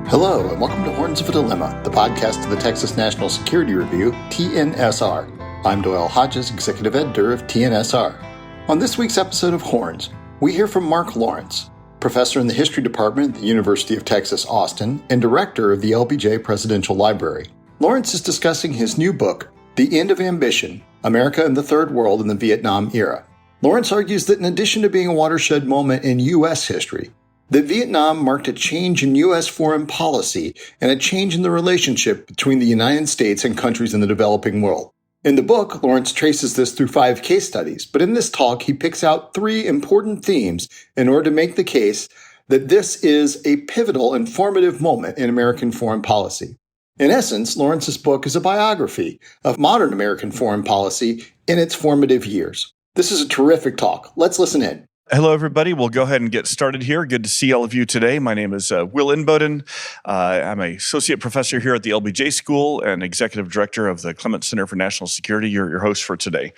Hello, and welcome to Horns of a Dilemma, the podcast of the Texas National Security Review, TNSR. I'm Doyle Hodges, Executive Editor of TNSR. On this week's episode of Horns, we hear from Mark Lawrence, professor in the History Department at the University of Texas, Austin, and director of the LBJ Presidential Library. Lawrence is discussing his new book, The End of Ambition, America and the Third World in the Vietnam Era. Lawrence argues that in addition to being a watershed moment in U.S. history, that Vietnam marked a change in U.S. foreign policy and a change in the relationship between the United States and countries in the developing world. In the book, Lawrence traces this through 5 case studies, but in this talk, he picks out 3 important themes in order to make the case that this is a pivotal and formative moment in American foreign policy. In essence, Lawrence's book is a biography of modern American foreign policy in its formative years. This is a terrific talk. Let's listen in. Hello, everybody. We'll go ahead and get started here. Good to see all of you today. My name is Will Inboden. I'm an associate professor here at the LBJ School and executive director of the Clements Center for National Security, your host for today.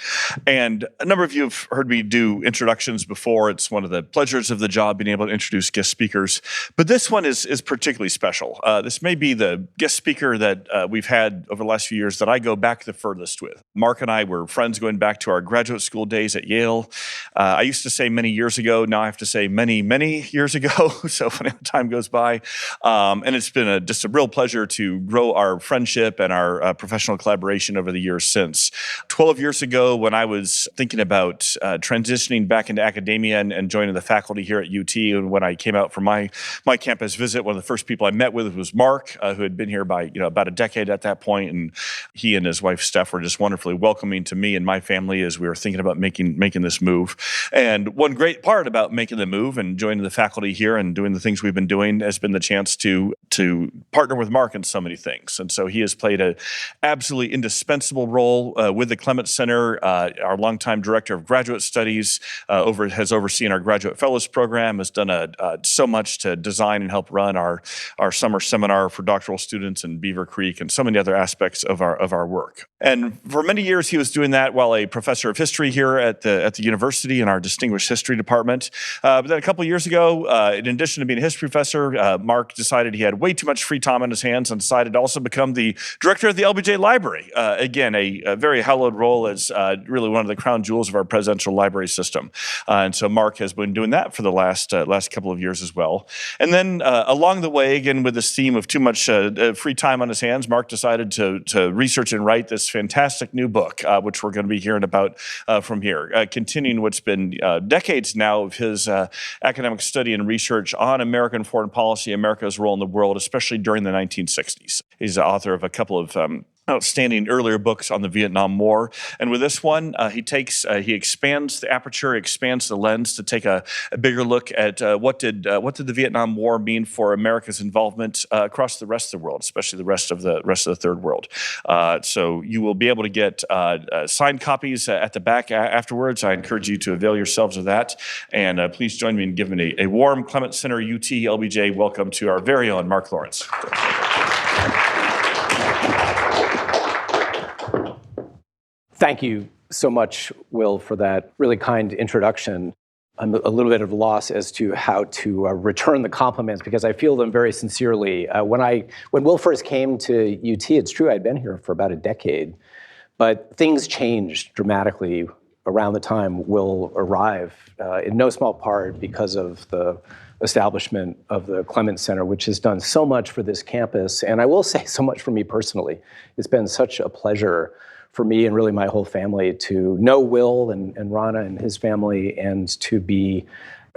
And a number of you have heard me do introductions before. It's one of the pleasures of the job, being able to introduce guest speakers. But this one is particularly special. This may be the guest speaker that we've had over the last few years that I go back the furthest with. Mark and I were friends going back to our graduate school days at Yale. I used to say many years ago. Now I have to say many, many years ago. So when time goes by. And it's been just a real pleasure to grow our friendship and our professional collaboration over the years since. 12 years ago, when I was thinking about transitioning back into academia and joining the faculty here at UT, and when I came out for my campus visit, one of the first people I met with was Mark, who had been here by about a decade at that point, and he and his wife Steph were just wonderfully welcoming to me and my family as we were thinking about making this move. And one great part about making the move and joining the faculty here and doing the things we've been doing has been the chance to partner with Mark in so many things. And so he has played an absolutely indispensable role with the Clements Center. Our longtime director of graduate studies has overseen our graduate fellows program, has done so much to design and help run our summer seminar for doctoral students in Beaver Creek and so many other aspects of our work. And for many years, he was doing that while a professor of history here at the university in our distinguished history department. But then a couple of years ago, in addition to being a history professor, Mark decided he had way too much free time on his hands and decided to also become the director of the LBJ Library. Again, a very hallowed role as really one of the crown jewels of our presidential library system. And so Mark has been doing that for the last couple of years as well. And then along the way, again, with this theme of too much free time on his hands, Mark decided to research and write this fantastic new book, which we're going to be hearing about from here, continuing what's been decades now of his academic study and research on American foreign policy, America's role in the world, especially during the 1960s. He's the author of a couple of outstanding earlier books on the Vietnam War. And with this one, he expands the aperture, expands the lens to take a bigger look at what did the Vietnam War mean for America's involvement across the rest of the world, especially the rest of the third world. So you will be able to get signed copies at the back afterwards. I encourage you to avail yourselves of that. And please join me in giving a warm Clements Center UT LBJ welcome to our very own Mark Lawrence. Thank you so much, Will, for that really kind introduction. I'm a little bit of a loss as to how to return the compliments because I feel them very sincerely. When Will first came to UT, it's true I'd been here for about a decade, but things changed dramatically around the time Will arrived, in no small part because of the establishment of the Clements Center, which has done so much for this campus, and I will say so much for me personally. It's been such a pleasure for me and really my whole family to know Will and Rana and his family and to be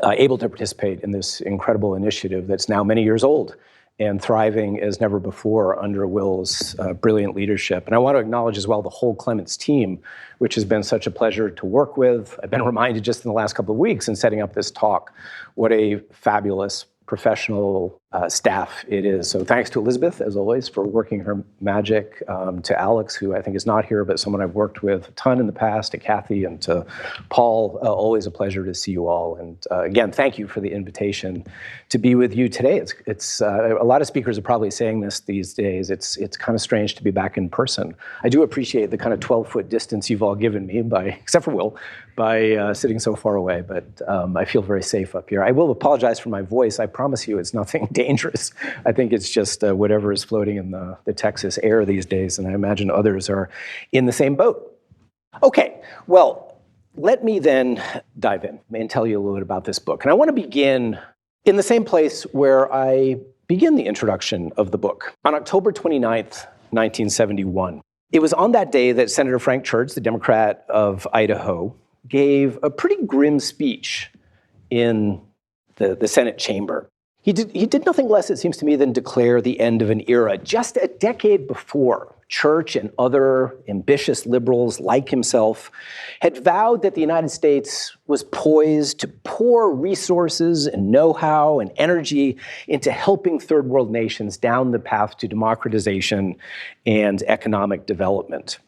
able to participate in this incredible initiative that's now many years old and thriving as never before under Will's brilliant leadership. And I want to acknowledge as well the whole Clements team, which has been such a pleasure to work with. I've been reminded just in the last couple of weeks in setting up this talk, what a fabulous professional staff it is. So thanks to Elizabeth, as always, for working her magic, to Alex, who I think is not here, but someone I've worked with a ton in the past, to Kathy, and to Paul. Always a pleasure to see you all. And again, thank you for the invitation to be with you today. It's a lot of speakers are probably saying this these days. It's kind of strange to be back in person. I do appreciate the kind of 12-foot distance you've all given me, except for Will, by sitting so far away, but I feel very safe up here. I will apologize for my voice. I promise you it's nothing dangerous. dangerous. I think it's just whatever is floating in the Texas air these days, and I imagine others are in the same boat. Okay, well, let me then dive in and tell you a little bit about this book. And I want to begin in the same place where I begin the introduction of the book, on October 29th, 1971. It was on that day that Senator Frank Church, the Democrat of Idaho, gave a pretty grim speech in the Senate chamber. He did nothing less, it seems to me, than declare the end of an era. Just a decade before, Church and other ambitious liberals like himself had vowed that the United States was poised to pour resources and know-how and energy into helping third world nations down the path to democratization and economic development.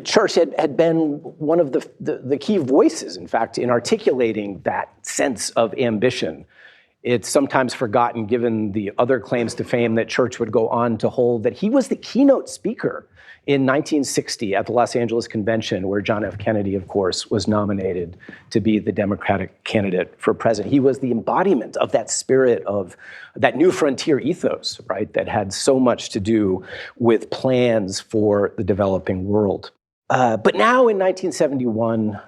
Church had been one of the key voices, in fact, in articulating that sense of ambition. It's sometimes forgotten, given the other claims to fame that Church would go on to hold, that he was the keynote speaker in 1960 at the Los Angeles Convention, where John F. Kennedy, of course, was nominated to be the Democratic candidate for president. He was the embodiment of that spirit of that new frontier ethos, right, that had so much to do with plans for the developing world. But now in 1971,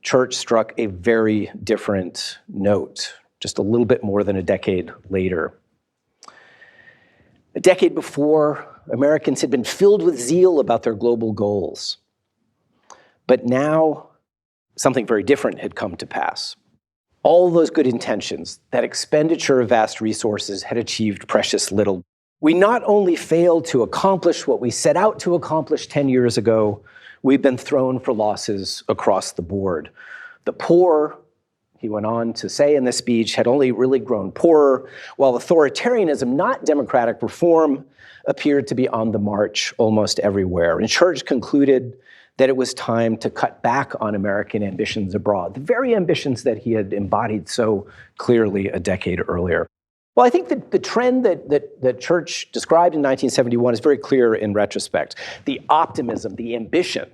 Church struck a very different note, just a little bit more than a decade later. A decade before, Americans had been filled with zeal about their global goals. But now, something very different had come to pass. All those good intentions, that expenditure of vast resources, had achieved precious little. We not only failed to accomplish what we set out to accomplish 10 years ago, we've been thrown for losses across the board. The poor, he went on to say in this speech, had only really grown poorer, while authoritarianism, not democratic reform, appeared to be on the march almost everywhere. And Church concluded that it was time to cut back on American ambitions abroad, the very ambitions that he had embodied so clearly a decade earlier. Well, I think that the trend that Church described in 1971 is very clear in retrospect. The optimism, the ambition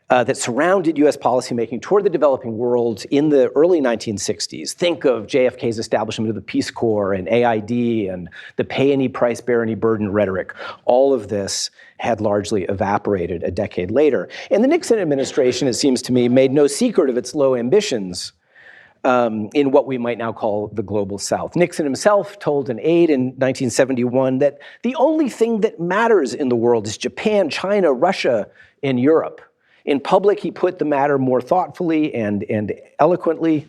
that surrounded U.S. policymaking toward the developing world in the early 1960s. Think of JFK's establishment of the Peace Corps and AID and the pay any price, bear any burden rhetoric. All of this had largely evaporated a decade later. And the Nixon administration, it seems to me, made no secret of its low ambitions in what we might now call the global South. Nixon himself told an aide in 1971 that the only thing that matters in the world is Japan, China, Russia, and Europe. In public, he put the matter more thoughtfully and eloquently.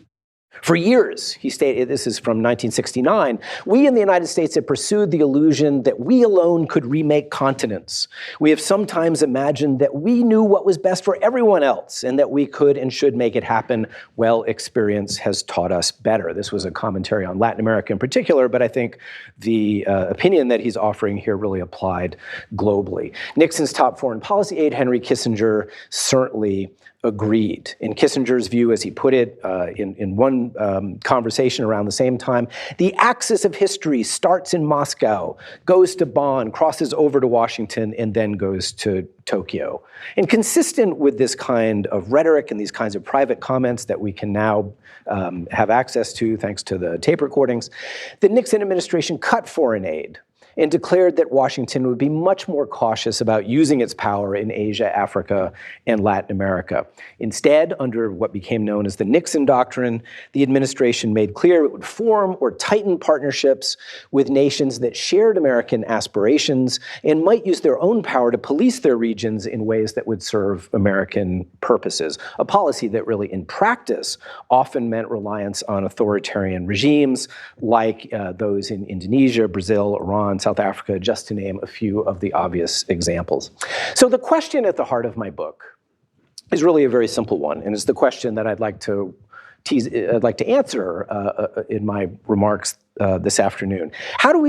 For years, he stated, this is from 1969, we in the United States have pursued the illusion that we alone could remake continents. We have sometimes imagined that we knew what was best for everyone else and that we could and should make it happen. Well, experience has taught us better. This was a commentary on Latin America in particular, but I think the opinion that he's offering here really applied globally. Nixon's top foreign policy aide, Henry Kissinger, certainly agreed. In Kissinger's view, as he put it in one conversation around the same time, the axis of history starts in Moscow, goes to Bonn, crosses over to Washington, and then goes to Tokyo. And consistent with this kind of rhetoric and these kinds of private comments that we can now have access to thanks to the tape recordings, the Nixon administration cut foreign aid and declared that Washington would be much more cautious about using its power in Asia, Africa, and Latin America. Instead, under what became known as the Nixon Doctrine, the administration made clear it would form or tighten partnerships with nations that shared American aspirations and might use their own power to police their regions in ways that would serve American purposes. A policy that really, in practice, often meant reliance on authoritarian regimes like those in Indonesia, Brazil, Iran, South Africa, just to name a few of the obvious examples. So the question at the heart of my book is really a very simple one, and it's the question that I'd like to answer in my remarks this afternoon.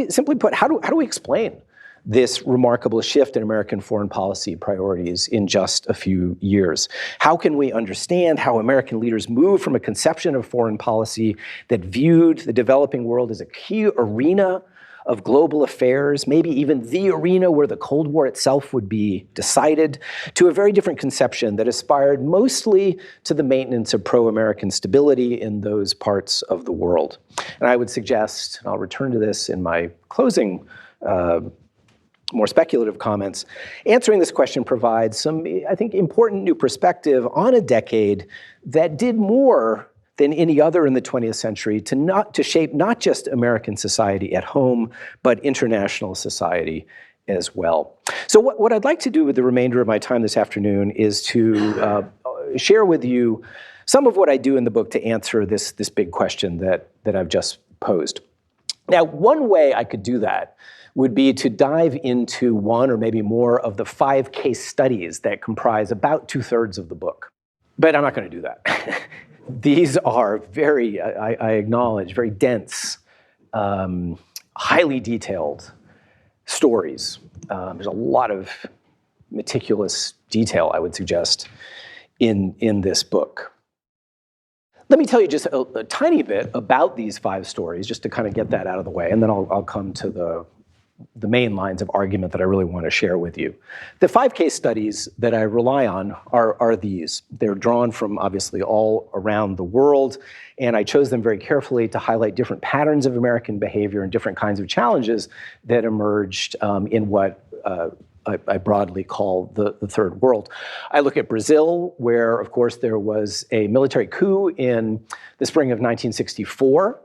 Simply put, how do we explain this remarkable shift in American foreign policy priorities in just a few years? How can we understand how American leaders moved from a conception of foreign policy that viewed the developing world as a key arena of global affairs, maybe even the arena where the Cold War itself would be decided, to a very different conception that aspired mostly to the maintenance of pro-American stability in those parts of the world. And I would suggest, and I'll return to this in my closing more speculative comments, answering this question provides some, I think, important new perspective on a decade that did more than any other in the 20th century to shape not just American society at home, but international society as well. So what I'd like to do with the remainder of my time this afternoon is to share with you some of what I do in the book to answer this big question that I've just posed. Now, one way I could do that would be to dive into one or maybe more of the 5 case studies that comprise about 2/3 of the book. But I'm not going to do that. These are very, I acknowledge, very dense, highly detailed stories. There's a lot of meticulous detail, I would suggest, in this book. Let me tell you just a tiny bit about these 5 stories, just to kind of get that out of the way, and then I'll come to the main lines of argument that I really want to share with you. The 5 case studies that I rely on are these. They're drawn from obviously all around the world, and I chose them very carefully to highlight different patterns of American behavior and different kinds of challenges that emerged in what I broadly call the Third World. I look at Brazil, where, of course, there was a military coup in the spring of 1964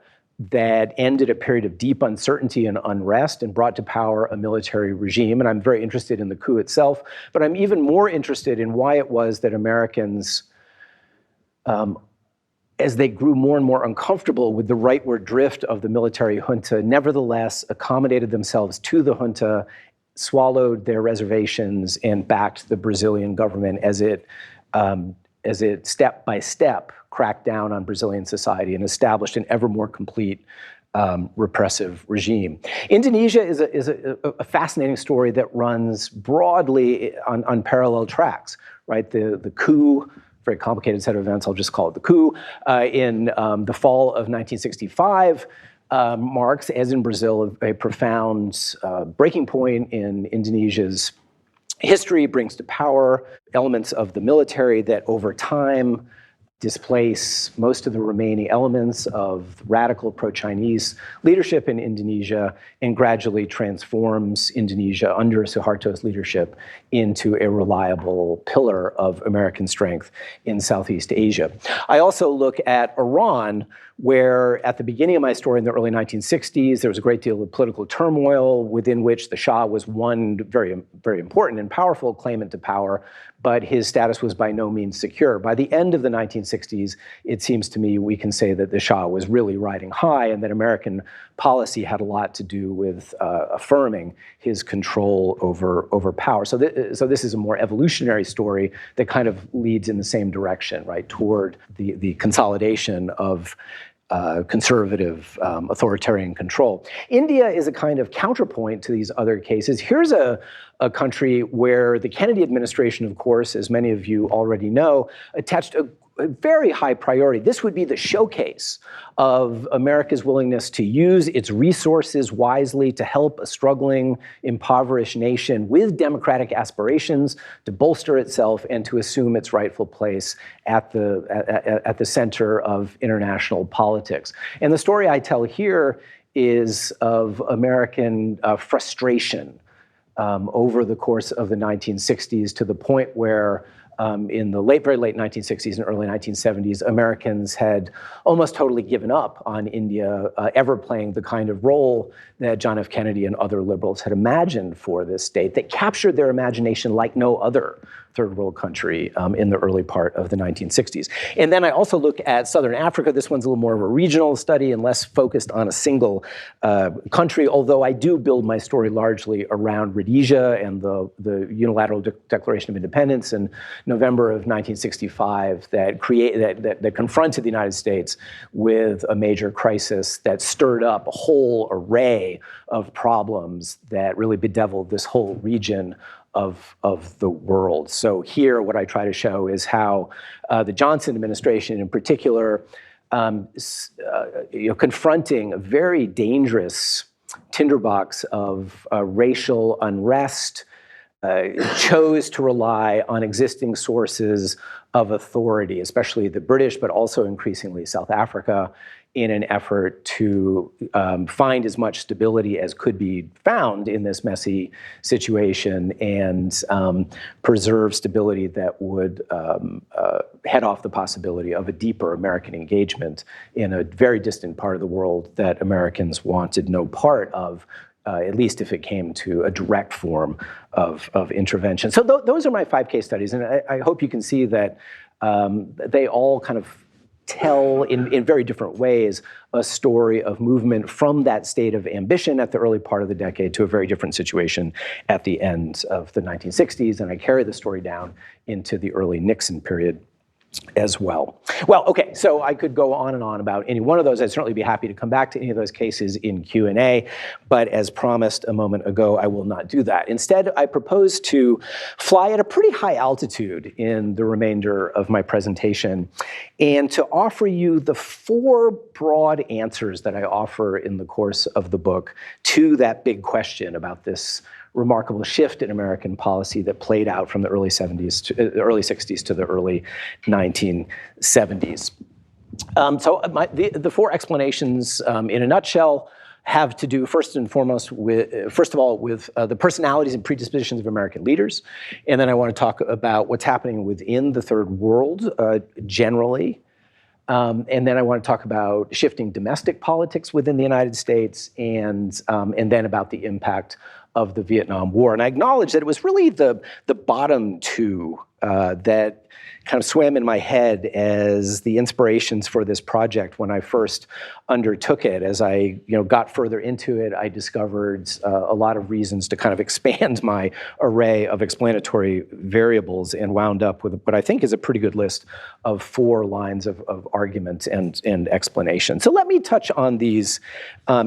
that ended a period of deep uncertainty and unrest and brought to power a military regime. And I'm very interested in the coup itself, but I'm even more interested in why it was that Americans, as they grew more and more uncomfortable with the rightward drift of the military junta, nevertheless accommodated themselves to the junta, swallowed their reservations, and backed the Brazilian government as it step by step cracked down on Brazilian society and established an ever more complete repressive regime. Indonesia is a fascinating story that runs broadly on parallel tracks, right? The coup, very complicated set of events, I'll just call it the coup, in the fall of 1965, marks, as in Brazil, a profound breaking point in Indonesia's history, brings to power elements of the military that over time displace most of the remaining elements of radical pro-Chinese leadership in Indonesia and gradually transforms Indonesia under Suharto's leadership into a reliable pillar of American strength in Southeast Asia. I also look at Iran, where at the beginning of my story in the early 1960s, there was a great deal of political turmoil within which the Shah was one very, very important and powerful claimant to power, but his status was by no means secure. By the end of the 1960s, it seems to me we can say that the Shah was really riding high and that American policy had a lot to do with affirming his control over power. So this is a more evolutionary story that kind of leads in the same direction, right, toward the consolidation of conservative authoritarian control. India is a kind of counterpoint to these other cases. Here's a country where the Kennedy administration, of course, as many of you already know, attached a very high priority. This would be the showcase of America's willingness to use its resources wisely to help a struggling, impoverished nation with democratic aspirations to bolster itself and to assume its rightful place at the center of international politics. And the story I tell here is of American frustration over the course of the 1960s to the point where in the very late 1960s and early 1970s, Americans had almost totally given up on India ever playing the kind of role that John F. Kennedy and other liberals had imagined for this state that captured their imagination like no other third world country in the early part of the 1960s. And then I also look at Southern Africa. This one's a little more of a regional study and less focused on a single country, although I do build my story largely around Rhodesia and the unilateral Declaration of Independence in November of 1965 that confronted the United States with a major crisis that stirred up a whole array of problems that really bedeviled this whole region of the world. So here, what I try to show is how the Johnson administration in particular, confronting a very dangerous tinderbox of racial unrest, chose to rely on existing sources of authority, especially the British, but also increasingly South Africa, in an effort to find as much stability as could be found in this messy situation and preserve stability that would head off the possibility of a deeper American engagement in a very distant part of the world that Americans wanted no part of, at least if it came to a direct form of intervention. So those are my 5 case studies, and I hope you can see that they all kind of tell in very different ways a story of movement from that state of ambition at the early part of the decade to a very different situation at the end of the 1960s, and I carry the story down into the early Nixon period as well. Well, okay, so I could go on and on about any one of those. I'd certainly be happy to come back to any of those cases in Q&A, but as promised a moment ago, I will not do that. Instead, I propose to fly at a pretty high altitude in the remainder of my presentation and to offer you the 4 broad answers that I offer in the course of the book to that big question about this remarkable shift in American policy that played out from the early 60s to the early 1970s. So the 4 explanations, in a nutshell, have to do first and foremost with, first of all, with the personalities and predispositions of American leaders, and then I want to talk about what's happening within the Third World generally. And then I want to talk about shifting domestic politics within the United States, and then about the impact of the Vietnam War. And I acknowledge that it was really the bottom 2 that kind of swam in my head as the inspirations for this project when I first undertook it. As I got further into it, I discovered a lot of reasons to kind of expand my array of explanatory variables and wound up with what I think is a pretty good list of 4 lines of argument and explanation. So let me touch on these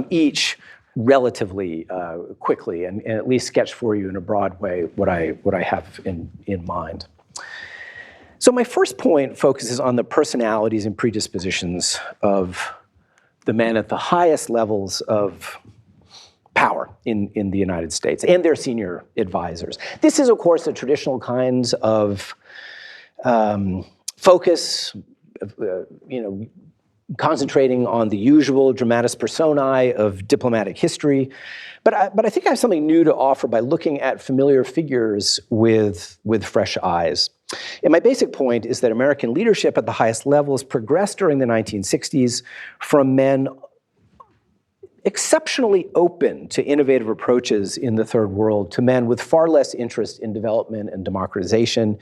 each relatively quickly and at least sketch for you in a broad way what I have in mind. So my first point focuses on the personalities and predispositions of the men at the highest levels of power in the United States and their senior advisors. This is, of course, a traditional kind of focus, concentrating on the usual dramatis personae of diplomatic history. But I think I have something new to offer by looking at familiar figures with fresh eyes. And my basic point is that American leadership at the highest levels progressed during the 1960s from men exceptionally open to innovative approaches in the Third World to men with far less interest in development and democratization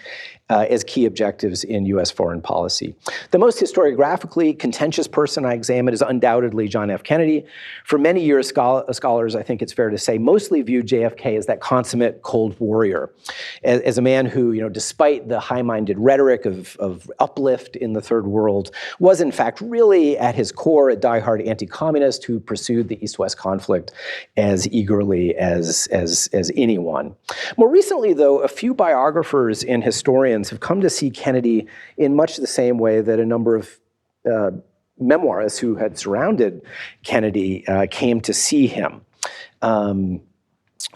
as key objectives in U.S. foreign policy. The most historiographically contentious person I examined is undoubtedly John F. Kennedy. For many years, scholars, I think it's fair to say, mostly viewed JFK as that consummate Cold Warrior, as a man who, despite the high-minded rhetoric of uplift in the Third World, was in fact really at his core a diehard anti-communist who pursued the East-West conflict as eagerly as anyone. More recently, though, a few biographers and historians have come to see Kennedy in much the same way that a number of memoirists who had surrounded Kennedy came to see him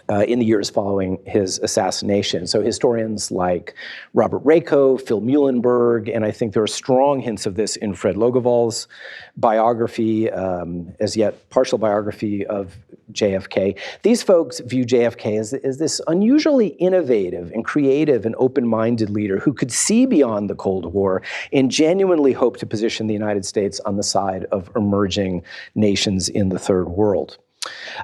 in the years following his assassination. So historians like Robert Rako, Phil Muhlenberg, and I think there are strong hints of this in Fred Logevall's biography, as yet partial biography of JFK. These folks view JFK as this unusually innovative and creative and open-minded leader who could see beyond the Cold War and genuinely hope to position the United States on the side of emerging nations in the Third World.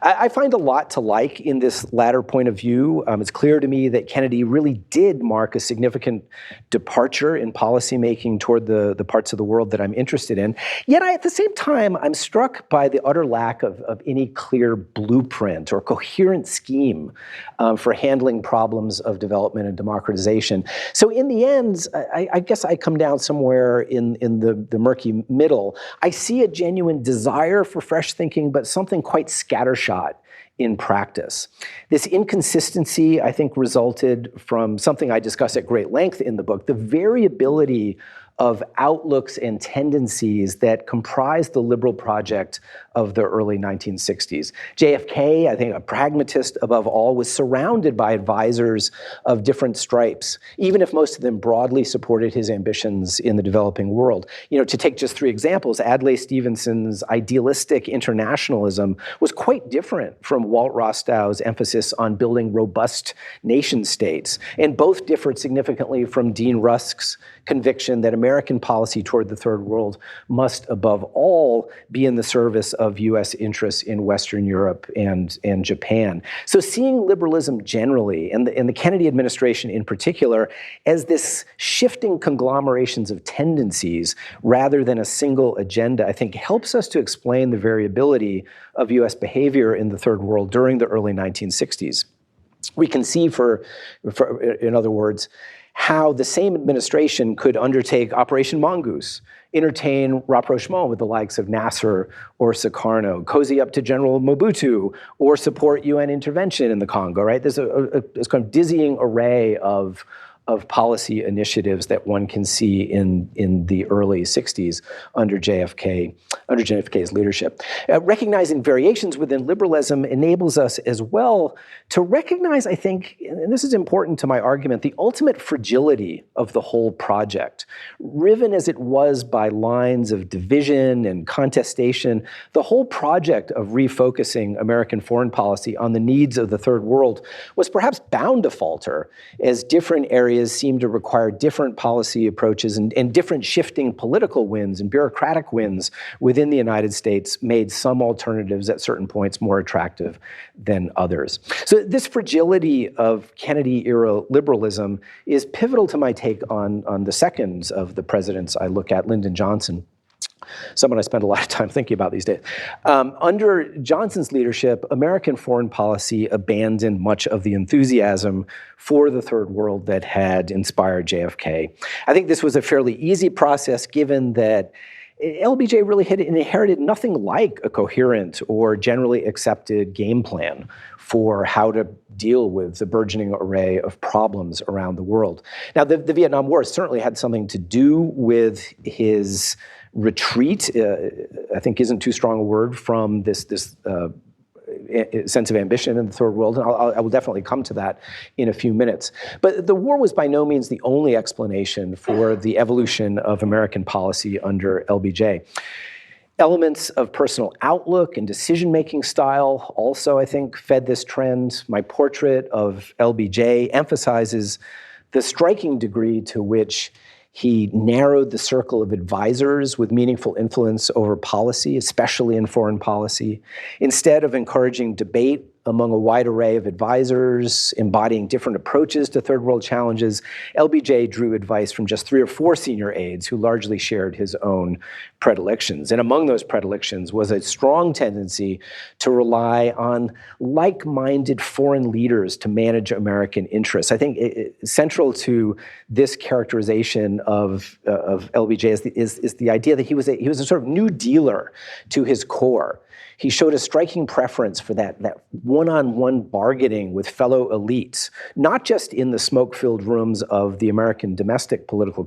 I find a lot to like in this latter point of view. It's clear to me that Kennedy really did mark a significant departure in policymaking toward the parts of the world that I'm interested in. Yet at the same time, I'm struck by the utter lack of any clear blueprint or coherent scheme for handling problems of development and democratization. So in the end, I guess I come down somewhere in the murky middle. I see a genuine desire for fresh thinking, but something quite scattershot in practice. This inconsistency, I think, resulted from something I discuss at great length in the book, the variability of outlooks and tendencies that comprised the liberal project of the early 1960s. JFK, I think a pragmatist above all, was surrounded by advisors of different stripes, even if most of them broadly supported his ambitions in the developing world. To take just three examples, Adlai Stevenson's idealistic internationalism was quite different from Walt Rostow's emphasis on building robust nation states, and both differed significantly from Dean Rusk's conviction that American policy toward the Third World must, above all, be in the service of U.S. interests in Western Europe and Japan. So seeing liberalism generally, and the Kennedy administration in particular, as this shifting conglomerations of tendencies rather than a single agenda, I think helps us to explain the variability of U.S. behavior in the Third World during the early 1960s. We can see, in other words, how the same administration could undertake Operation Mongoose, entertain rapprochement with the likes of Nasser or Sukarno, cozy up to General Mobutu, or support UN intervention in the Congo, right? There's a kind of dizzying array of policy initiatives that one can see in the early 60s under JFK's leadership. Recognizing variations within liberalism enables us as well to recognize, I think, and this is important to my argument, the ultimate fragility of the whole project. Riven as it was by lines of division and contestation, the whole project of refocusing American foreign policy on the needs of the Third World was perhaps bound to falter as different areas seem to require different policy approaches and different shifting political winds and bureaucratic winds within the United States made some alternatives at certain points more attractive than others. So this fragility of Kennedy-era liberalism is pivotal to my take on the second of the presidents I look at, Lyndon Johnson, someone I spend a lot of time thinking about these days. Under Johnson's leadership, American foreign policy abandoned much of the enthusiasm for the Third World that had inspired JFK. I think this was a fairly easy process given that LBJ really had inherited nothing like a coherent or generally accepted game plan for how to deal with the burgeoning array of problems around the world. Now, the Vietnam War certainly had something to do with his retreat, I think isn't too strong a word, from this sense of ambition in the Third World, and I will definitely come to that in a few minutes. But the war was by no means the only explanation for the evolution of American policy under LBJ. Elements of personal outlook and decision-making style also, I think, fed this trend. My portrait of LBJ emphasizes the striking degree to which he narrowed the circle of advisors with meaningful influence over policy, especially in foreign policy. Instead of encouraging debate among a wide array of advisors embodying different approaches to third world challenges, LBJ drew advice from just 3 or 4 senior aides who largely shared his own predilections. And among those predilections was a strong tendency to rely on like-minded foreign leaders to manage American interests. I think central to this characterization of LBJ is the idea that he was a sort of New Dealer to his core. He showed a striking preference for that one-on-one bargaining with fellow elites, not just in the smoke-filled rooms of the American domestic political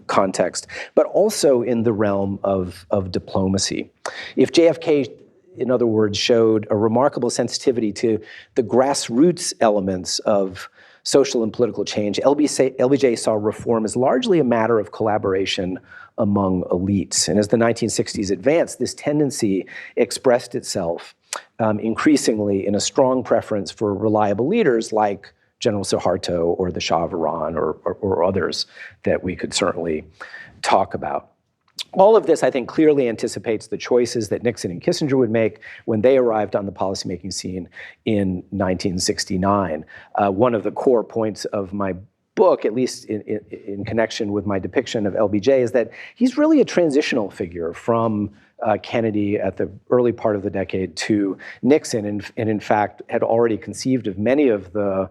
context, but also in the realm of diplomacy. If JFK, in other words, showed a remarkable sensitivity to the grassroots elements of social and political change, LBJ saw reform as largely a matter of collaboration among elites. And as the 1960s advanced, this tendency expressed itself increasingly in a strong preference for reliable leaders like General Suharto or the Shah of Iran or others that we could certainly talk about. All of this, I think, clearly anticipates the choices that Nixon and Kissinger would make when they arrived on the policymaking scene in 1969. One of the core points of my book, at least in connection with my depiction of LBJ, is that he's really a transitional figure from Kennedy at the early part of the decade to Nixon, and in fact had already conceived of many of the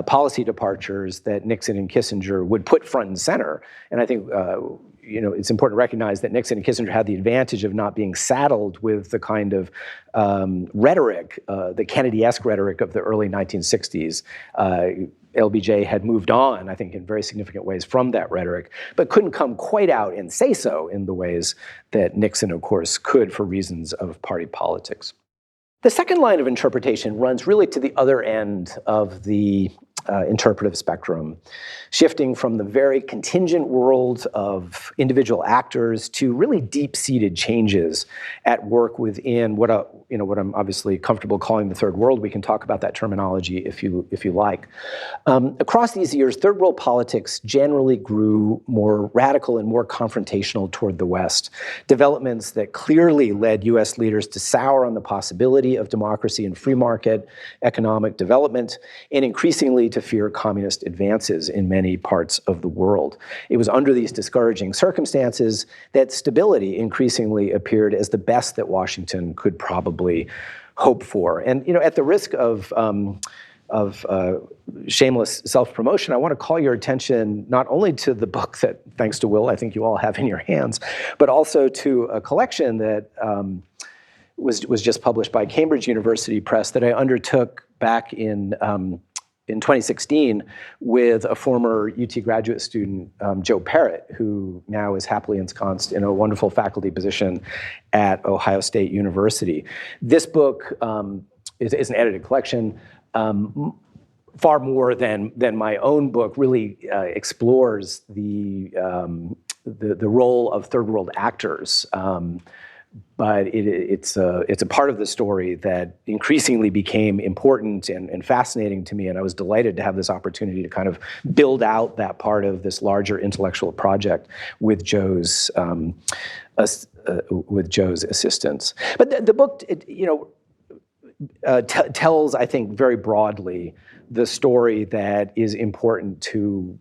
policy departures that Nixon and Kissinger would put front and center. And I think it's important to recognize that Nixon and Kissinger had the advantage of not being saddled with the kind of rhetoric, the Kennedy-esque rhetoric of the early 1960s. LBJ had moved on, I think, in very significant ways from that rhetoric, but couldn't come quite out and say so in the ways that Nixon, of course, could for reasons of party politics. The second line of interpretation runs really to the other end of the interpretive spectrum, shifting from the very contingent world of individual actors to really deep-seated changes at work within what I'm obviously comfortable calling the third world. We can talk about that terminology if you like. Across these years, third world politics generally grew more radical and more confrontational toward the West. Developments that clearly led U.S. leaders to sour on the possibility of democracy and free market economic development, and increasingly to fear communist advances in many parts of the world. It was under these discouraging circumstances that stability increasingly appeared as the best that Washington could probably hope for. And at the risk of shameless self-promotion, I want to call your attention not only to the book that, thanks to Will, I think you all have in your hands, but also to a collection that was just published by Cambridge University Press that I undertook back in 2016 with a former UT graduate student, Joe Parrott, who now is happily ensconced in a wonderful faculty position at Ohio State University. This book is an edited collection. Far more than my own book really explores the role of third world actors. But it's a part of the story that increasingly became important and fascinating to me, and I was delighted to have this opportunity to kind of build out that part of this larger intellectual project with Joe's assistance. But the book, tells, I think, very broadly the story that is important to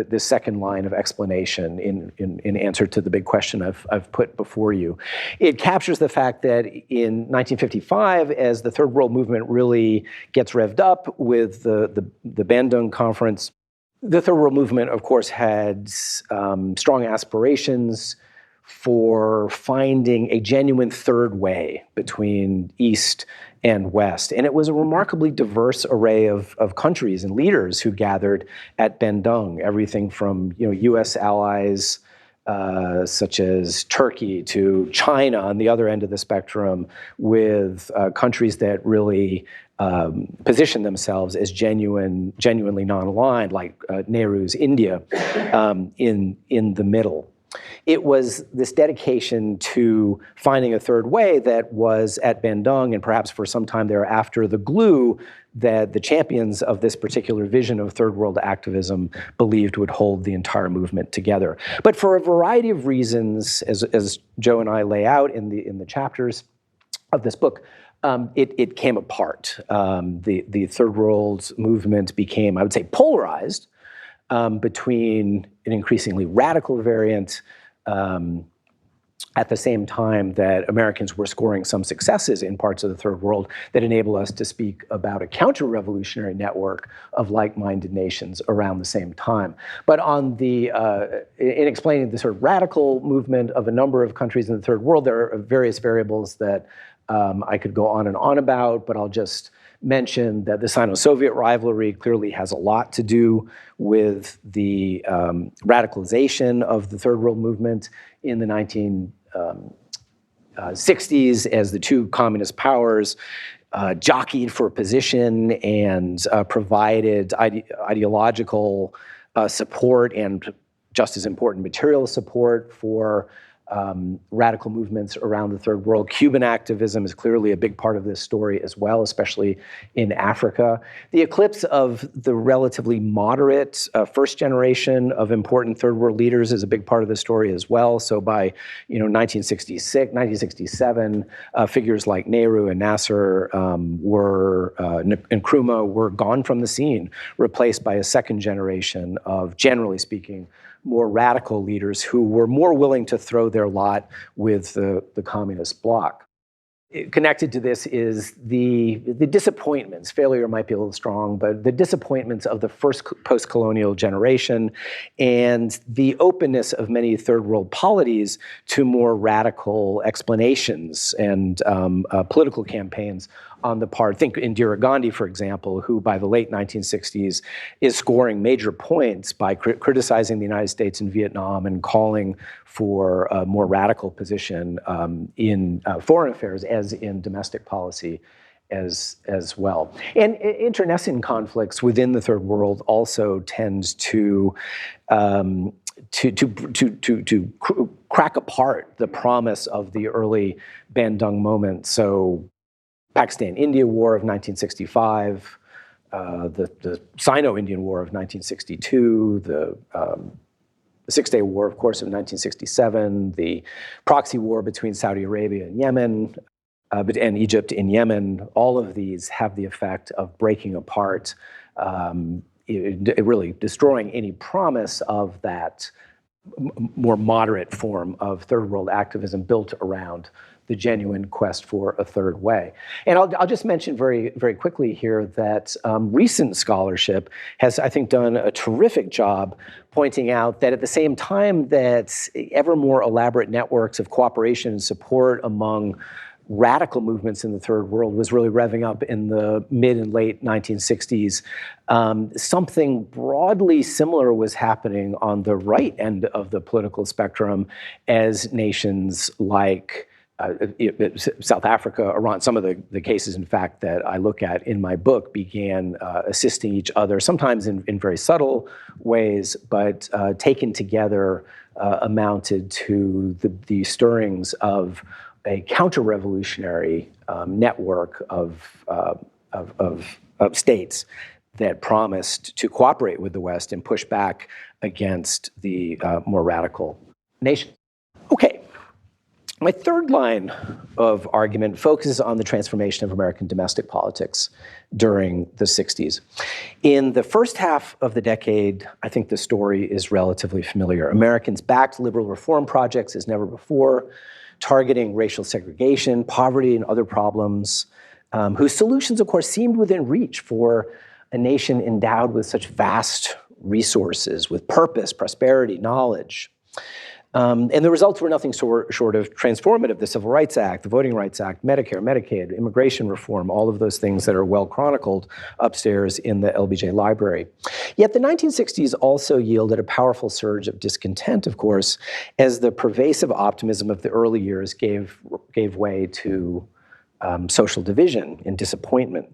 the second line of explanation in answer to the big question I've put before you. It captures the fact that in 1955, as the Third World Movement really gets revved up with the Bandung Conference, the Third World Movement, of course, had strong aspirations for finding a genuine third way between East and West. And it was a remarkably diverse array of countries and leaders who gathered at Bandung, everything from U.S. allies such as Turkey to China on the other end of the spectrum, with countries that really positioned themselves as genuinely non-aligned, like Nehru's India in the middle. It was this dedication to finding a third way that was at Bandung, and perhaps for some time thereafter, the glue that the champions of this particular vision of third world activism believed would hold the entire movement together. But for a variety of reasons, as Joe and I lay out in the chapters of this book, it came apart. The third world movement became, I would say, polarized between an increasingly radical variant at the same time that Americans were scoring some successes in parts of the third world that enable us to speak about a counter-revolutionary network of like-minded nations around the same time. But on in explaining the sort of radical movement of a number of countries in the third world, there are various variables that I could go on and on about, but I'll just mention that the Sino-Soviet rivalry clearly has a lot to do with the radicalization of the third world movement in the 1960s as the two communist powers jockeyed for position and provided ideological support and, just as important, material support for radical movements around the third world. Cuban activism is clearly a big part of this story as well, especially in Africa. The eclipse of the relatively moderate first generation of important third world leaders is a big part of the story as well. So by 1966, 1967, figures like Nehru and Nasser and Nkrumah were gone from the scene, replaced by a second generation of, generally speaking, more radical leaders who were more willing to throw their lot with the communist bloc. Connected to this is the disappointments, failure might be a little strong, but the disappointments of the first post-colonial generation and the openness of many third world polities to more radical explanations and political campaigns on the part, think Indira Gandhi, for example, who by the late 1960s is scoring major points by criticizing the United States and Vietnam and calling for a more radical position in foreign affairs as in domestic policy as well. And internecine conflicts within the third world also tends to crack apart the promise of the early Bandung moment. So Pakistan-India War of 1965, the Sino-Indian War of 1962, the Six-Day War, of course, of 1967, the proxy war between Saudi Arabia and Yemen, and Egypt in Yemen, all of these have the effect of breaking apart, really destroying any promise of that more moderate form of third world activism built around the genuine quest for a third way. And I'll just mention very, very quickly here that recent scholarship has, I think, done a terrific job pointing out that at the same time that ever more elaborate networks of cooperation and support among radical movements in the third world was really revving up in the mid and late 1960s. Something broadly similar was happening on the right end of the political spectrum as nations like South Africa, Iran, some of the cases, in fact, that I look at in my book began assisting each other, sometimes in very subtle ways, but taken together amounted to the stirrings of a counter-revolutionary network of states that promised to cooperate with the West and push back against the more radical nations. Okay, my third line of argument focuses on the transformation of American domestic politics during the 60s. In the first half of the decade, I think the story is relatively familiar. Americans backed liberal reform projects as never before, targeting racial segregation, poverty, and other problems, whose solutions, of course, seemed within reach for a nation endowed with such vast resources, with purpose, prosperity, knowledge. And the results were nothing short of transformative. The Civil Rights Act, the Voting Rights Act, Medicare, Medicaid, immigration reform, all of those things that are well chronicled upstairs in the LBJ library. Yet the 1960s also yielded a powerful surge of discontent, of course, as the pervasive optimism of the early years gave way to social division and disappointment.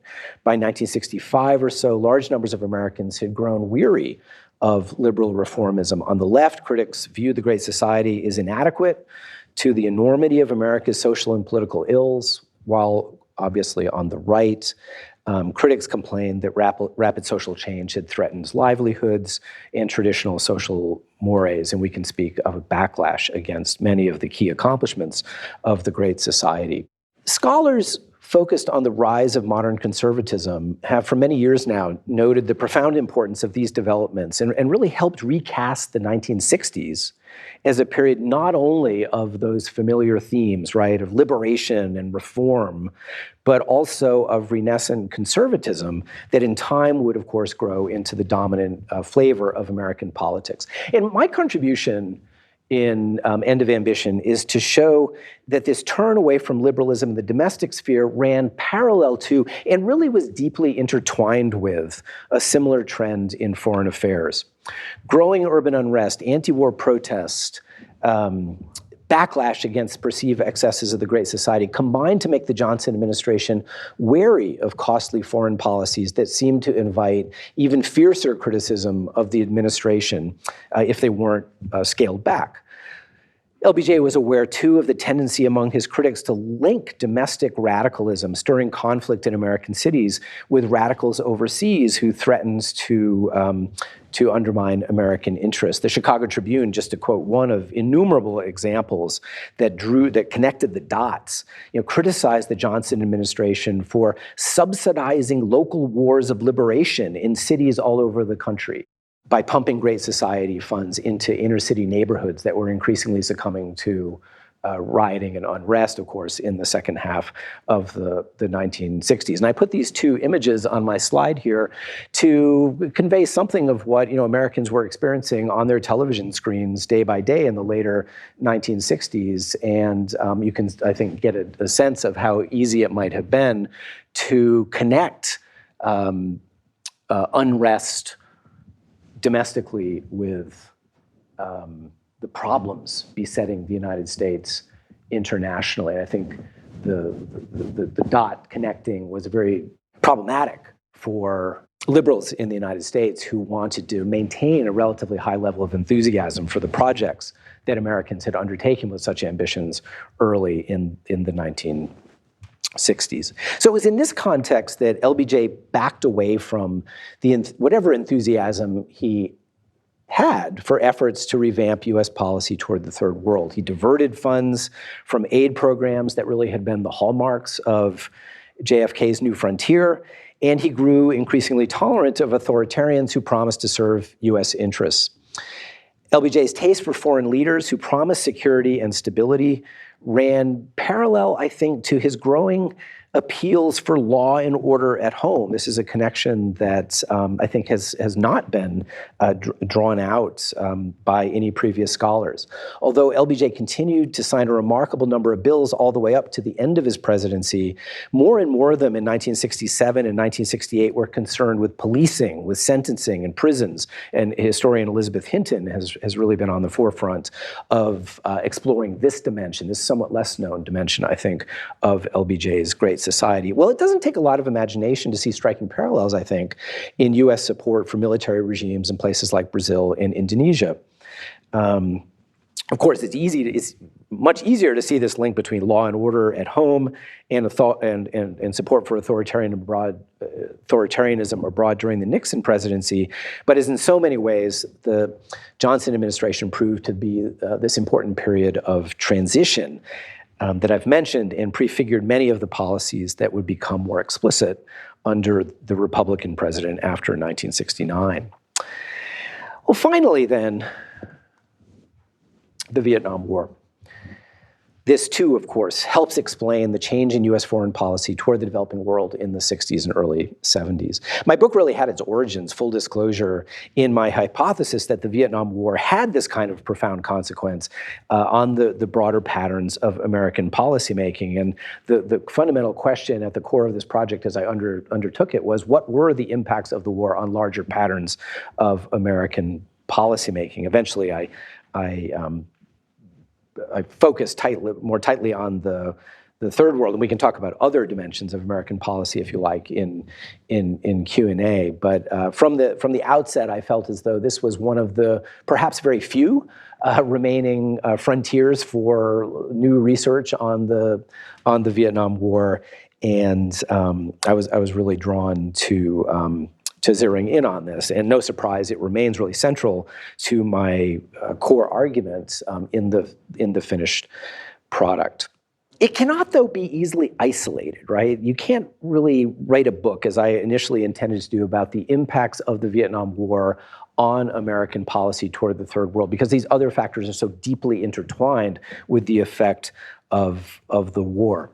By 1965 or so, large numbers of Americans had grown weary of liberal reformism. On the left, critics viewed the Great Society as inadequate to the enormity of America's social and political ills, while obviously on the right, critics complained that rapid social change had threatened livelihoods and traditional social mores, and we can speak of a backlash against many of the key accomplishments of the Great Society. Scholars focused on the rise of modern conservatism have for many years now noted the profound importance of these developments and really helped recast the 1960s as a period not only of those familiar themes, right, of liberation and reform, but also of renascent conservatism that in time would, of course, grow into the dominant flavor of American politics. And my contribution in End of Ambition is to show that this turn away from liberalism in the domestic sphere ran parallel to and really was deeply intertwined with a similar trend in foreign affairs. Growing urban unrest, anti-war protest, backlash against perceived excesses of the Great Society combined to make the Johnson administration wary of costly foreign policies that seemed to invite even fiercer criticism of the administration if they weren't scaled back. LBJ was aware, too, of the tendency among his critics to link domestic radicalism, stirring conflict in American cities, with radicals overseas who threatens to undermine American interests. The Chicago Tribune, just to quote one of innumerable examples that connected the dots, criticized the Johnson administration for subsidizing local wars of liberation in cities all over the country by pumping Great Society funds into inner city neighborhoods that were increasingly succumbing to rioting and unrest, of course, in the second half of the 1960s. And I put these two images on my slide here to convey something of what Americans were experiencing on their television screens day by day in the later 1960s. And you can, I think, get a sense of how easy it might have been to connect unrest domestically with the problems besetting the United States internationally. And I think the dot connecting was very problematic for liberals in the United States who wanted to maintain a relatively high level of enthusiasm for the projects that Americans had undertaken with such ambitions early in the 1960s. So it was in this context that LBJ backed away from whatever enthusiasm he had for efforts to revamp U.S. policy toward the Third World. He diverted funds from aid programs that really had been the hallmarks of JFK's New Frontier, and he grew increasingly tolerant of authoritarians who promised to serve U.S. interests. LBJ's taste for foreign leaders who promised security and stability ran parallel, I think, to his growing appeals for law and order at home. This is a connection that I think has not been drawn out by any previous scholars. Although LBJ continued to sign a remarkable number of bills all the way up to the end of his presidency, more and more of them in 1967 and 1968 were concerned with policing, with sentencing and prisons. And historian Elizabeth Hinton has really been on the forefront of exploring this dimension, this somewhat less known dimension, I think, of LBJ's great society. Well, it doesn't take a lot of imagination to see striking parallels, I think, in U.S. support for military regimes in places like Brazil and Indonesia. Of course, it's much easier to see this link between law and order at home and support for authoritarianism abroad during the Nixon presidency. But as in so many ways, the Johnson administration proved to be this important period of transition that I've mentioned and prefigured many of the policies that would become more explicit under the Republican president after 1969. Well, finally then, the Vietnam War. This too, of course, helps explain the change in U.S. foreign policy toward the developing world in the 60s and early 70s. My book really had its origins, full disclosure, in my hypothesis that the Vietnam War had this kind of profound consequence on the broader patterns of American policymaking. And the fundamental question at the core of this project as I undertook it was, what were the impacts of the war on larger patterns of American policymaking? Eventually, I focused more tightly on the Third World, and we can talk about other dimensions of American policy, if you like, in Q&A. But from the outset, I felt as though this was one of the perhaps very few remaining frontiers for new research on the Vietnam War, and I was really drawn to zeroing in on this. And no surprise, it remains really central to my core arguments in the finished product. It cannot, though, be easily isolated, right? You can't really write a book, as I initially intended to do, about the impacts of the Vietnam War on American policy toward the Third World, because these other factors are so deeply intertwined with the effect of the war.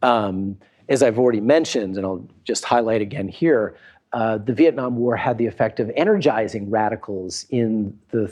As I've already mentioned, and I'll just highlight again here, the Vietnam War had the effect of energizing radicals in the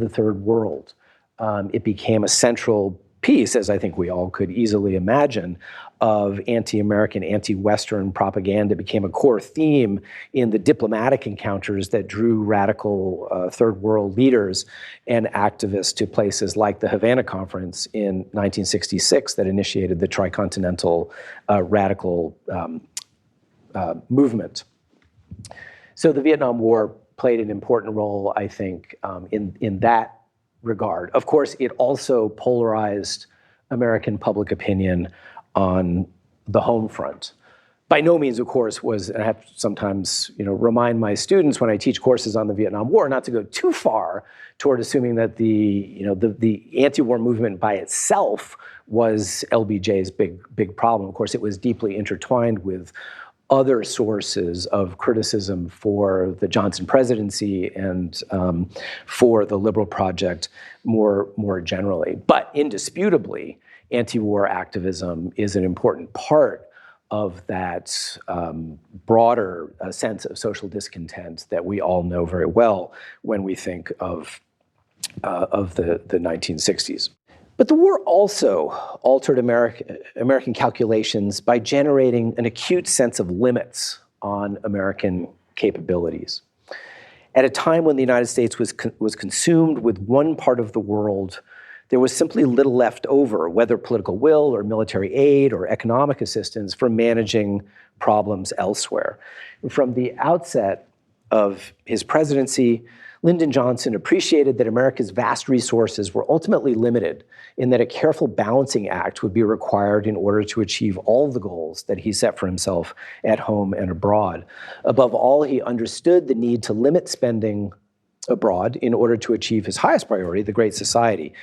Third World. It became a central piece, as I think we all could easily imagine, of anti-American, anti-Western propaganda. It became a core theme in the diplomatic encounters that drew radical Third World leaders and activists to places like the Havana Conference in 1966 that initiated the tricontinental radical movement. So the Vietnam War played an important role, I think, in that regard. Of course, it also polarized American public opinion on the home front. By no means, of course, and I have to sometimes, remind my students when I teach courses on the Vietnam War not to go too far toward assuming that the anti-war movement by itself was LBJ's big problem. Of course, it was deeply intertwined with other sources of criticism for the Johnson presidency and for the liberal project more generally. But indisputably, anti-war activism is an important part of that broader sense of social discontent that we all know very well when we think of the 1960s. But the war also altered American calculations by generating an acute sense of limits on American capabilities. At a time when the United States was consumed with one part of the world, there was simply little left over, whether political will or military aid or economic assistance, for managing problems elsewhere. And from the outset of his presidency, Lyndon Johnson appreciated that America's vast resources were ultimately limited, in that a careful balancing act would be required in order to achieve all the goals that he set for himself at home and abroad. Above all, he understood the need to limit spending abroad in order to achieve his highest priority, the Great Society.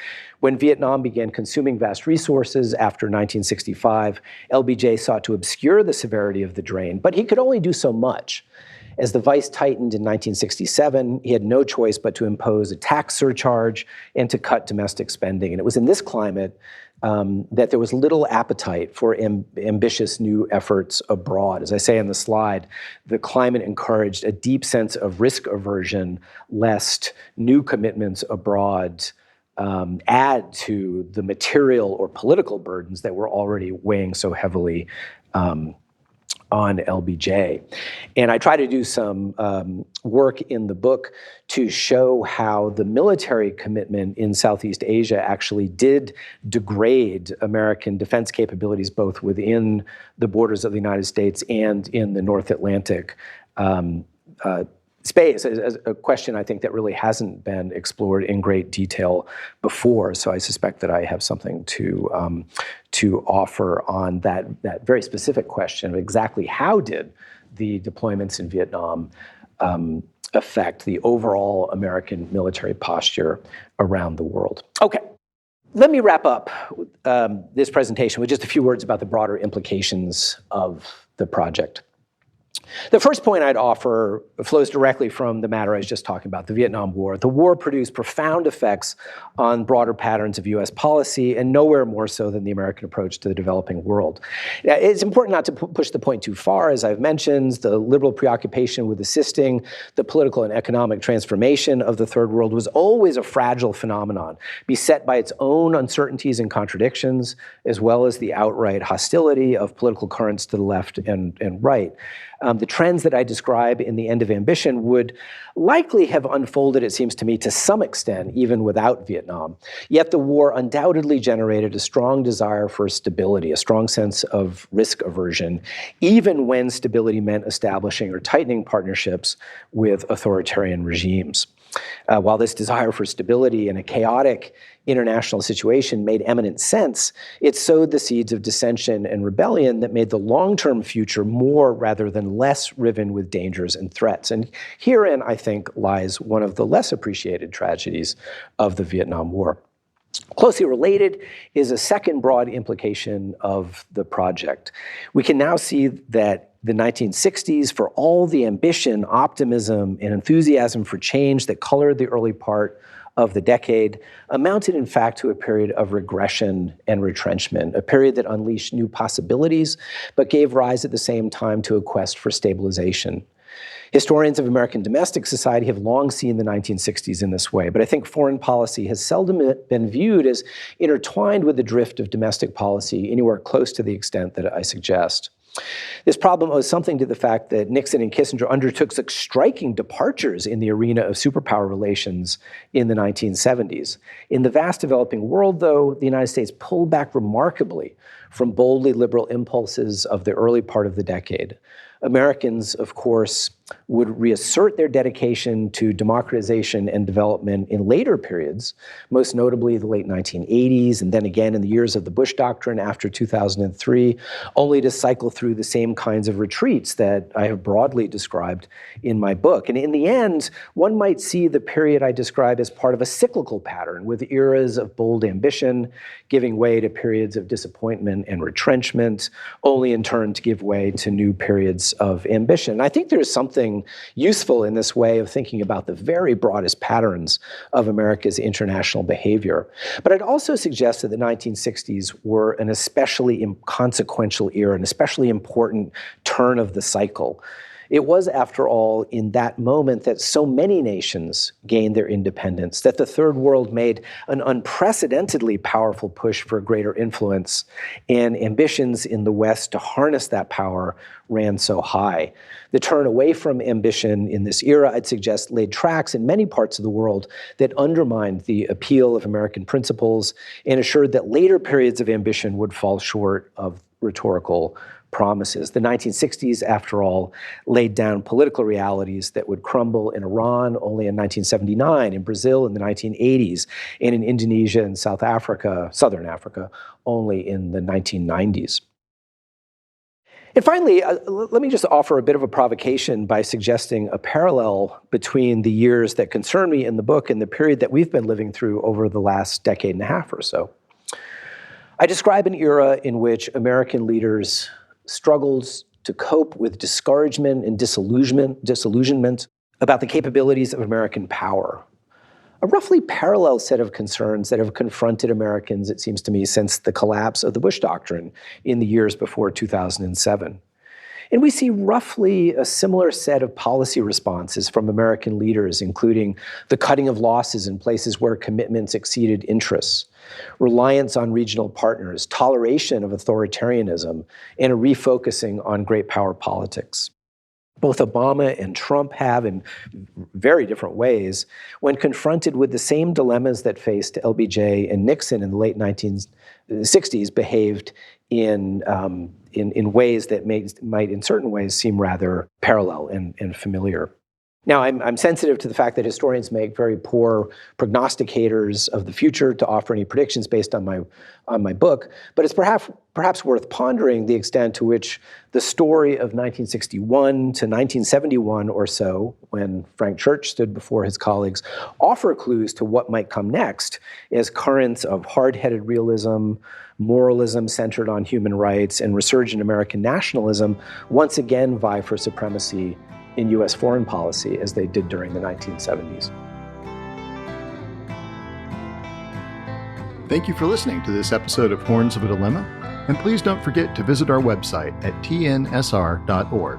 When Vietnam began consuming vast resources after 1965, LBJ sought to obscure the severity of the drain, but he could only do so much. As the vice tightened in 1967, he had no choice but to impose a tax surcharge and to cut domestic spending. And it was in this climate that there was little appetite for ambitious new efforts abroad. As I say on the slide, the climate encouraged a deep sense of risk aversion, lest new commitments abroad add to the material or political burdens that were already weighing so heavily on LBJ. And I try to do some work in the book to show how the military commitment in Southeast Asia actually did degrade American defense capabilities, both within the borders of the United States and in the North Atlantic space, as a question I think that really hasn't been explored in great detail before. So I suspect that I have something to offer on that very specific question of exactly how did the deployments in Vietnam affect the overall American military posture around the world. Okay. Let me wrap up this presentation with just a few words about the broader implications of the project. The first point I'd offer flows directly from the matter I was just talking about, the Vietnam War. The war produced profound effects on broader patterns of U.S. policy, and nowhere more so than the American approach to the developing world. It's important not to push the point too far. As I've mentioned, the liberal preoccupation with assisting the political and economic transformation of the Third World was always a fragile phenomenon, beset by its own uncertainties and contradictions, as well as the outright hostility of political currents to the left and right. The trends that I describe in The End of Ambition would likely have unfolded, it seems to me, to some extent, even without Vietnam. Yet the war undoubtedly generated a strong desire for stability, a strong sense of risk aversion, even when stability meant establishing or tightening partnerships with authoritarian regimes. While this desire for stability in a chaotic international situation made eminent sense, it sowed the seeds of dissension and rebellion that made the long-term future more rather than less riven with dangers and threats. And herein, I think, lies one of the less appreciated tragedies of the Vietnam War. Closely related is a second broad implication of the project. We can now see that the 1960s, for all the ambition, optimism, and enthusiasm for change that colored the early part of the decade, amounted in fact to a period of regression and retrenchment, a period that unleashed new possibilities, but gave rise at the same time to a quest for stabilization. Historians of American domestic society have long seen the 1960s in this way, but I think foreign policy has seldom been viewed as intertwined with the drift of domestic policy anywhere close to the extent that I suggest. This problem owes something to the fact that Nixon and Kissinger undertook such striking departures in the arena of superpower relations in the 1970s. In the vast developing world, though, the United States pulled back remarkably from boldly liberal impulses of the early part of the decade. Americans, of course, would reassert their dedication to democratization and development in later periods, most notably the late 1980s, and then again in the years of the Bush Doctrine after 2003, only to cycle through the same kinds of retreats that I have broadly described in my book. And in the end, one might see the period I describe as part of a cyclical pattern, with eras of bold ambition giving way to periods of disappointment and retrenchment, only in turn to give way to new periods of ambition. I think there is something useful in this way of thinking about the very broadest patterns of America's international behavior. But I'd also suggest that the 1960s were an especially consequential era, an especially important turn of the cycle. It was, after all, in that moment that so many nations gained their independence, that the Third World made an unprecedentedly powerful push for greater influence, and ambitions in the West to harness that power ran so high. The turn away from ambition in this era, I'd suggest, laid tracks in many parts of the world that undermined the appeal of American principles and assured that later periods of ambition would fall short of rhetorical promises. The 1960s, after all, laid down political realities that would crumble in Iran only in 1979, in Brazil in the 1980s, and in Indonesia and South Africa, Southern Africa, only in the 1990s. And finally, let me just offer a bit of a provocation by suggesting a parallel between the years that concern me in the book and the period that we've been living through over the last decade and a half or so. I describe an era in which American leaders struggled to cope with discouragement and disillusionment about the capabilities of American power. A roughly parallel set of concerns that have confronted Americans, it seems to me, since the collapse of the Bush Doctrine in the years before 2007. And we see roughly a similar set of policy responses from American leaders, including the cutting of losses in places where commitments exceeded interests, reliance on regional partners, toleration of authoritarianism, and a refocusing on great power politics. Both Obama and Trump have, in very different ways, when confronted with the same dilemmas that faced LBJ and Nixon in the late 1960s, behaved in ways that might, in certain ways, seem rather parallel and familiar. Now, I'm sensitive to the fact that historians make very poor prognosticators of the future to offer any predictions based on my book, but it's perhaps worth pondering the extent to which the story of 1961 to 1971 or so, when Frank Church stood before his colleagues, offer clues to what might come next as currents of hard-headed realism, moralism centered on human rights, and resurgent American nationalism once again vie for supremacy in U.S. foreign policy as they did during the 1970s. Thank you for listening to this episode of Horns of a Dilemma, and please don't forget to visit our website at tnsr.org.